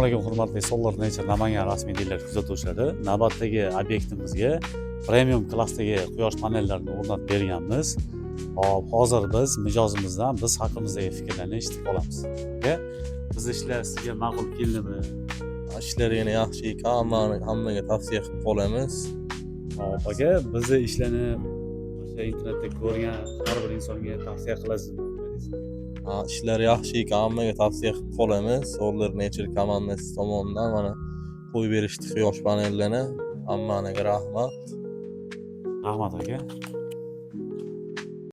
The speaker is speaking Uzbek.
alaykum hurmatli Solar Nature Namangan rasmiy diler kuzatuvchilari. Navbatdagi obyektimizga premium klassdagi quyosh panellerini o'rnatib berganmiz. Hop, hozir biz mijozimizdan biz haqimizdagi fikrlarni eshitib olamiz. Biz ishlar sizga ma'qul keldimi? İşler yine yaxshi ekan, hammaga tavsiya qilib qolamiz. Hop, aka, bizni ishlarni o'sha internetda ko'rgan har bir insonga tavsiya qilasizmi? İşler yaxshi ekan, hammaga tavsiya qilib qolamiz. Solar Nature komandasi tomonidan mana qo'yib berishdi quyosh panelini. Hammaga rahmat. Rahmat aka.